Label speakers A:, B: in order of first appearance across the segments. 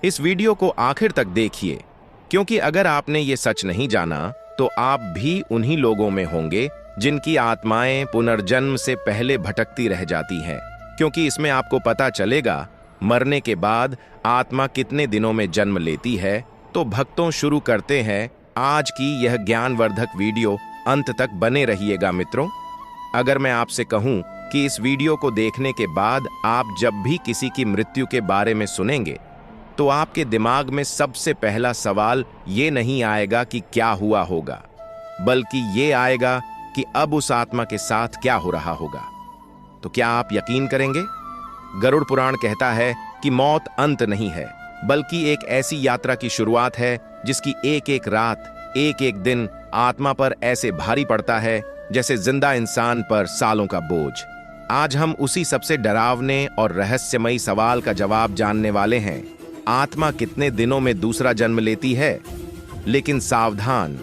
A: इस वीडियो को आखिर तक देखिए, क्योंकि अगर आपने ये सच नहीं जाना तो आप भी उन्हीं लोगों में होंगे जिनकी आत्माएं पुनर्जन्म से पहले भटकती रह जाती हैं। क्योंकि इसमें आपको पता चलेगा मरने के बाद आत्मा कितने दिनों में जन्म लेती है। तो भक्तों, शुरू करते हैं आज की यह ज्ञानवर्धक वीडियो। अंत तक बने रहिएगा मित्रों। अगर मैं आपसे कहूं कि इस वीडियो को देखने के बाद आप जब भी किसी की मृत्यु के बारे में सुनेंगे तो आपके दिमाग में सबसे पहला सवाल ये नहीं आएगा कि क्या हुआ होगा, बल्कि ये आएगा कि अब उस आत्मा के साथ क्या हो रहा होगा। तो क्या आप यकीन करेंगे? गरुड़ पुराण कहता है कि मौत अंत नहीं है, बल्कि एक ऐसी यात्रा की शुरुआत है जिसकी एक एक रात, एक एक दिन आत्मा पर ऐसे भारी पड़ता है जैसे जिंदा इंसान पर सालों का बोझ। आज हम उसी सबसे डरावने और रहस्यमयी सवाल का जवाब जानने वाले हैं। आत्मा कितने दिनों में दूसरा जन्म लेती है? लेकिन सावधान,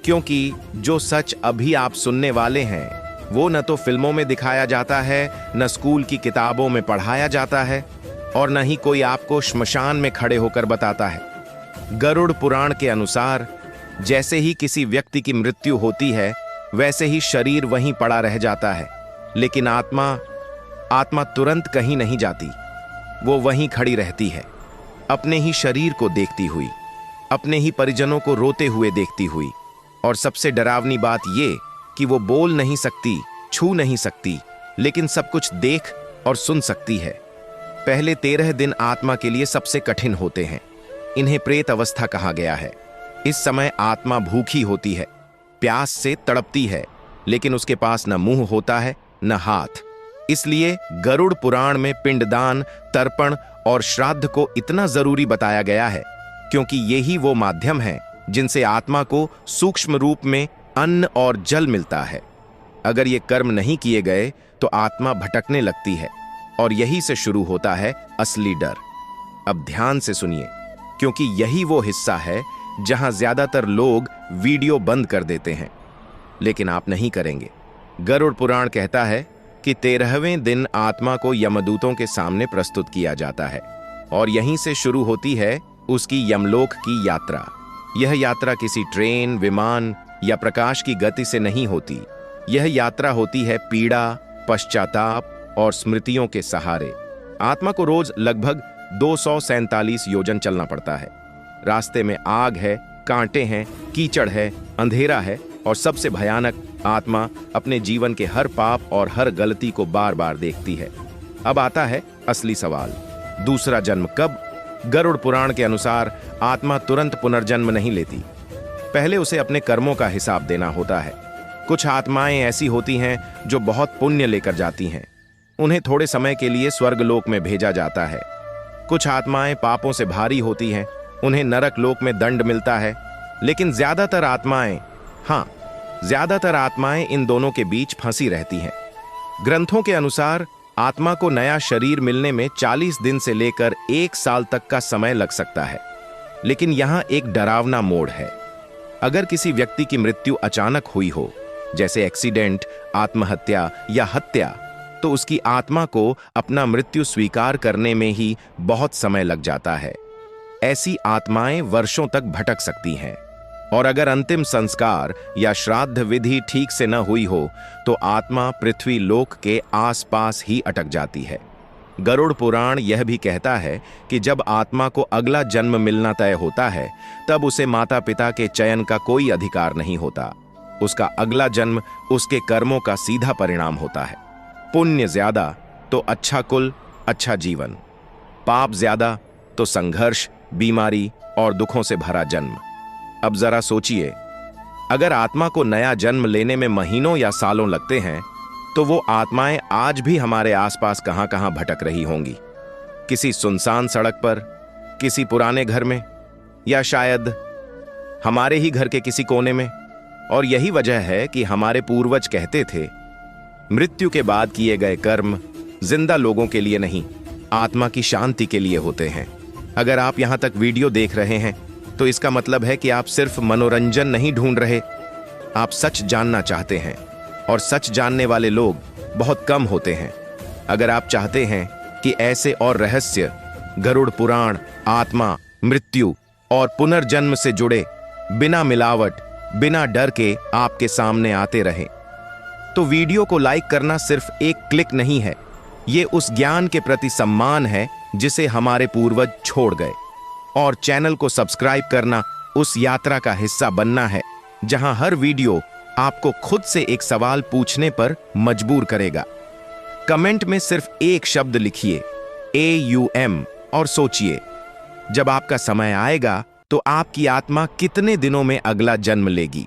A: क्योंकि जो सच अभी आप सुनने वाले हैं वो न तो फिल्मों में दिखाया जाता है, न स्कूल की किताबों में पढ़ाया जाता है, और न ही कोई आपको श्मशान में खड़े होकर बताता है। गरुड़ पुराण के अनुसार जैसे ही किसी व्यक्ति की मृत्यु होती है वैसे ही शरीर वहीं पड़ा रह जाता है, लेकिन आत्मा तुरंत कहीं नहीं जाती। वो वहीं खड़ी रहती है, अपने ही शरीर को देखती हुई, अपने ही परिजनों को रोते हुए देखती हुई। और सबसे डरावनी बात ये कि वो बोल नहीं सकती, छू नहीं सकती, लेकिन सब कुछ देख और सुन सकती है। पहले 13 दिन आत्मा के लिए सबसे कठिन होते हैं। इन्हें प्रेत अवस्था कहा गया है। इस समय आत्मा भूखी होती है, प्यास से तड़पती है, लेकिन उसके पास न मुंह होता है न हाथ। इसलिए गरुड़ पुराण में पिंडदान, तर्पण और श्राद्ध को इतना जरूरी बताया गया है, क्योंकि यही वो माध्यम है जिनसे आत्मा को सूक्ष्म रूप में अन्न और जल मिलता है। अगर ये कर्म नहीं किए गए तो आत्मा भटकने लगती है, और यही से शुरू होता है असली डर। अब ध्यान से सुनिए, क्योंकि यही वो हिस्सा है जहां ज्यादातर लोग वीडियो बंद कर देते हैं, लेकिन आप नहीं करेंगे। गरुड़ पुराण कहता है कि 13वें दिन आत्मा को यमदूतों के सामने प्रस्तुत किया जाता है, और यहीं से शुरू होती है उसकी यमलोक की यात्रा। यह यात्रा किसी ट्रेन, विमान या प्रकाश की गति से नहीं होती। यह यात्रा होती है पीड़ा, पश्चाताप और स्मृतियों के सहारे। आत्मा को रोज लगभग 247 योजन चलना पड़ता है। रास्ते में आग है, कांटे हैं, कीचड़ है, अंधेरा है, और सबसे भयानक, आत्मा अपने जीवन के हर पाप और हर गलती को बार बार देखती है। अब आता है असली सवाल, दूसरा जन्म कब? गरुड़ पुराण के अनुसार आत्मा तुरंत पुनर्जन्म नहीं लेती। पहले उसे अपने कर्मों का हिसाब देना होता है। कुछ आत्माएं ऐसी होती हैं जो बहुत पुण्य लेकर जाती हैं। उन्हें थोड़े समय के लिए स्वर्गलोक में भेजा जाता है। कुछ आत्माएं पापों से भारी होती हैं, उन्हें नरक लोक में दंड मिलता है। लेकिन ज्यादातर आत्माएं इन दोनों के बीच फंसी रहती हैं। ग्रंथों के अनुसार आत्मा को नया शरीर मिलने में 40 दिन से लेकर 1 साल तक का समय लग सकता है। लेकिन यहां एक डरावना मोड़ है। अगर किसी व्यक्ति की मृत्यु अचानक हुई हो, जैसे एक्सीडेंट, आत्महत्या या हत्या, तो उसकी आत्मा को अपना मृत्यु स्वीकार करने में ही बहुत समय लग जाता है। ऐसी आत्माएं वर्षों तक भटक सकती हैं। और अगर अंतिम संस्कार या श्राद्ध विधि ठीक से न हुई हो तो आत्मा पृथ्वी लोक के आसपास ही अटक जाती है। गरुड़ पुराण यह भी कहता है कि जब आत्मा को अगला जन्म मिलना तय होता है तब उसे माता पिता के चयन का कोई अधिकार नहीं होता। उसका अगला जन्म उसके कर्मों का सीधा परिणाम होता है। पुण्य ज्यादा तो अच्छा कुल, अच्छा जीवन। पाप ज्यादा तो संघर्ष, बीमारी और दुखों से भरा जन्म। अब जरा सोचिए, अगर आत्मा को नया जन्म लेने में महीनों या सालों लगते हैं तो वो आत्माएं आज भी हमारे आसपास कहां कहां भटक रही होंगी। किसी सुनसान सड़क पर, किसी पुराने घर में, या शायद हमारे ही घर के किसी कोने में। और यही वजह है कि हमारे पूर्वज कहते थे, मृत्यु के बाद किए गए कर्म जिंदा लोगों के लिए नहीं, आत्मा की शांति के लिए होते हैं। अगर आप यहां तक वीडियो देख रहे हैं तो इसका मतलब है कि आप सिर्फ मनोरंजन नहीं ढूंढ रहे, आप सच जानना चाहते हैं। और सच जानने वाले लोग बहुत कम होते हैं। अगर आप चाहते हैं कि ऐसे और रहस्य गरुड़ पुराण, आत्मा, मृत्यु और पुनर्जन्म से जुड़े बिना मिलावट, बिना डर के आपके सामने आते रहे। तो वीडियो को लाइक करना सिर्फ एक क्लिक नहीं है, ये उस ज्ञान के प्रति सम्मान है जिसे हमारे पूर्वज छोड़ गए। और चैनल को सब्सक्राइब करना उस यात्रा का हिस्सा बनना है जहां हर वीडियो आपको खुद से एक सवाल पूछने पर मजबूर करेगा। कमेंट में सिर्फ एक शब्द लिखिए, AUM, और सोचिए, जब आपका समय आएगा तो आपकी आत्मा कितने दिनों में अगला जन्म लेगी।